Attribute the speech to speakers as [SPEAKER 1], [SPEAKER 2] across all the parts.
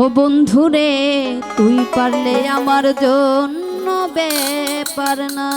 [SPEAKER 1] ও বন্ধুরে তুই পারলে আমার জন্য ব্যাপার না।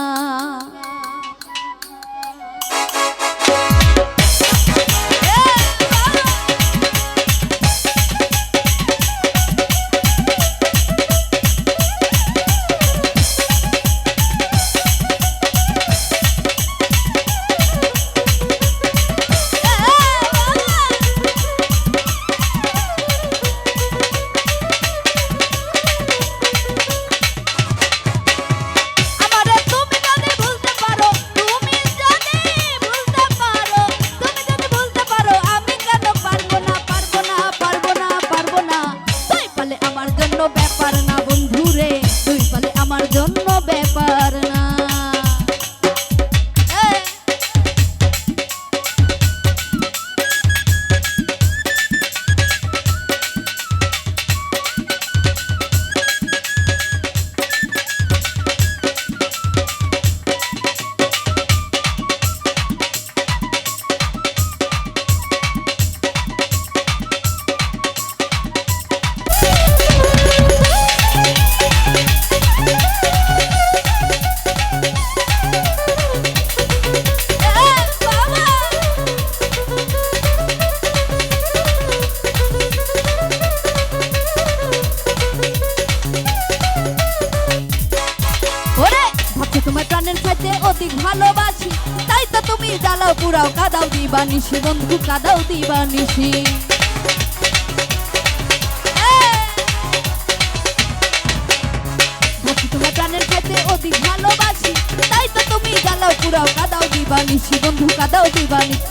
[SPEAKER 1] তোমার প্রাণের চাইতে অধিক ভালোবাসি, তাই তো তুমি জ্বালাও পুরাও কাদাও দিবানিশি বন্ধু কাদাও দিবানিশি। তোমার প্রাণের চাইতে অধিক ভালোবাসি, তাই তো তুমি জ্বালাও পুরাও কাদাও দিবানিশি বন্ধু কাদাও দিবানিশি।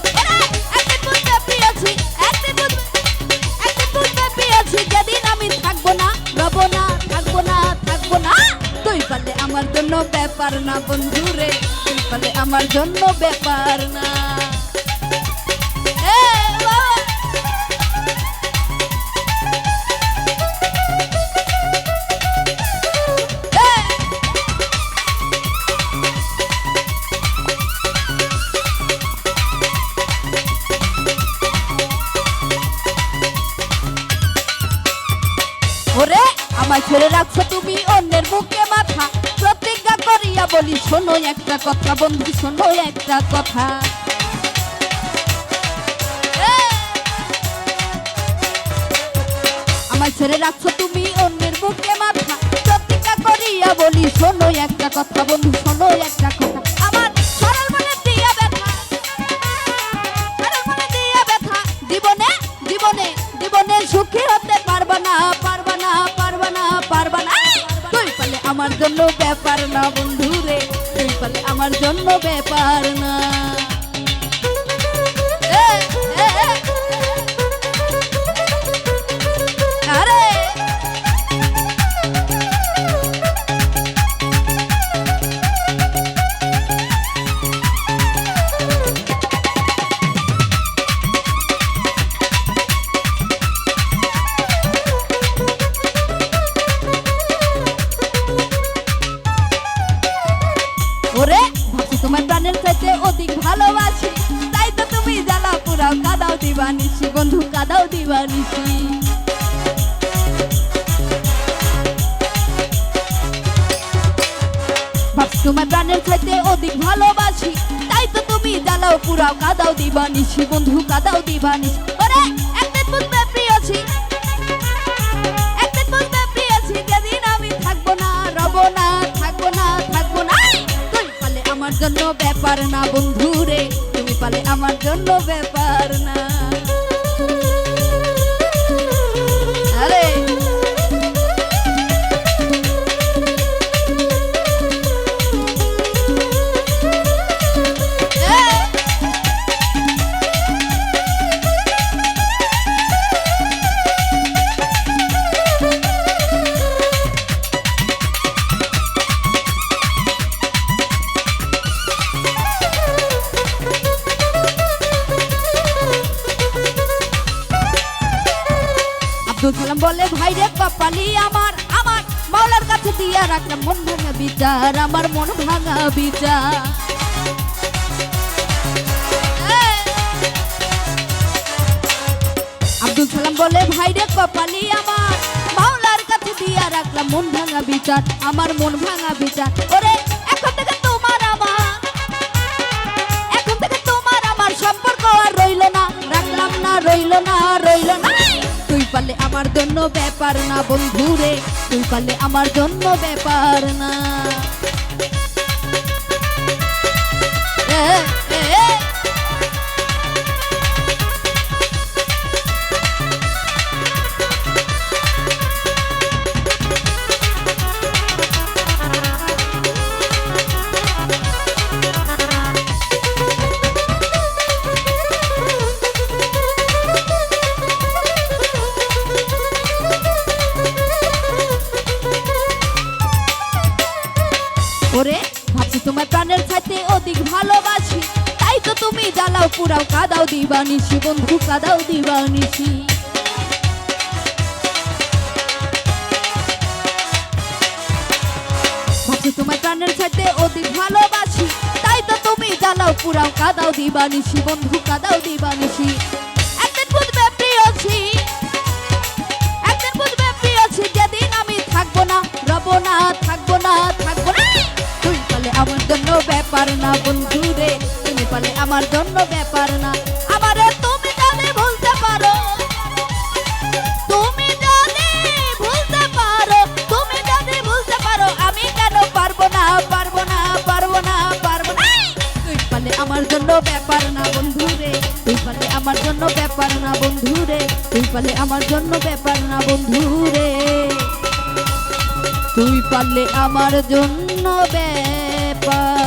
[SPEAKER 1] একদিন বুঝতে পেরেছি, একদিন বুঝতে পেরেছি যেদিন আমি থাকবো না, রবো না, থাকবো না, থাকবো না। তুই পারলে আমার জন্য ব্যাপার না বন্ধুরে, তুই পারলে আমার জন্য ব্যাপার না। ওরে আমার ছেড়ে রাখছো তুমি অন্যের বুকে মাথা, প্রতিজ্ঞা করিয়া বলি শোনো একটা কথা বন্ধু, শোনো একটা কথা। আমার ছেড়ে রাখছো তুমি অন্যের বুকে মাথা, প্রতিজ্ঞা করিয়া বলি শোনো একটা কথা বন্ধু, শোনো একটা কথা। আমার সরল মনে দিয়া ব্যথা, সরল মনে দিয়া ব্যথা, জীবনে জীবনে জীবনে সুখী হতে পারবা না, পারবা না, পারবা না, পারবা না। তুই পারলে আমার জন্য ব্যাপার না বন্ধুরে, তুই পারলে আমার জন্য ব্যাপার না। আরে ওরে ভাবছি তোমার প্রাণের চাইতে অধিক ভালোবাসি, তাই তো তুমি জ্বালাও পুরাও কাদাও দিবানিশি বন্ধু কাদাও দিবানিশি। ভাবছি তোমার প্রাণের চাইতে অধিক ভালোবাসি, তাই তো তুমি জ্বালাও পুরাও কাদাও দিবানিশি বন্ধু কাদাও দিবানিশি। ওরে একদিন বুঝবে প্রিয়ছি, একদিন বুঝবে প্রিয়ছি যেদিন আমি থাকবো না, রবো না, থাকবো না, থাকবো না। আমার জন্য ব্যাপার না বন্ধুরে, তুমি পালে আমার জন্য ব্যাপার না। আরে আব্দুল সালাম বলে ভাই রে কপালি আমার, আমার মাওলার কাছে দিয়া রাখলাম মন ভাঙা বিচার, আমার মন ভাঙা বিচার। আব্দুল সালাম বলে ভাই রে কপালি আমার, দিয়া রাখলাম মন ভাঙা বিচার, আমার মন ভাঙা বিচার। ওরে এখন থেকে তোমার আমার, এখন থেকে তোমার আমার সম্পর্ক আর রইল না, রাখলাম না, রইল না, রইল না। তুই পারলে আমার জন্য ব্যাপার না বন্ধু রে, তুই পারলে আমার জন্য ব্যাপার না। ওরে ভাবছি তোমার প্রাণের চাইতে অধিক ভালোবাসি, তাই তো তুমি জ্বালাও পুরাও কাদাও দিবানিসি বন্ধু, কাদাও দিবানিসি। ভাবছি তোমার প্রাণের চাইতে অধিক ভালোবাসি, তাই তো তুমি জ্বালাও পুরাও কাদাও দিবানিসি বন্ধু, কাদাও দিবানিসি। একদিন বুঝবে প্রিয়সী, একদিন বুঝবে প্রিয়সী, যেদিন আমি থাকবো না, রব না, থাকবো না, থাকবো না। তুই পারলে আমার জন্য ব্যাপার না বন্ধু রে, তুমি পারলে আমার জন্য ব্যাপার না। আমারে তুমি যদি ভুলতে পারো, তুমি যদি ভুলতে পারো, তুমি যদি ভুলতে পারো, আমি কেন পারবো না, পারবো না, পারবো না, পারবো না। তুই পারলে আমার জন্য ব্যাপার না বন্ধু রে, তুই পারলে আমার জন্য ব্যাপার না বন্ধু রে, তুই পারলে আমার জন্য ব্যাপার না বন্ধু রে, তুই পারলে আমার জন্য ব্যাপার।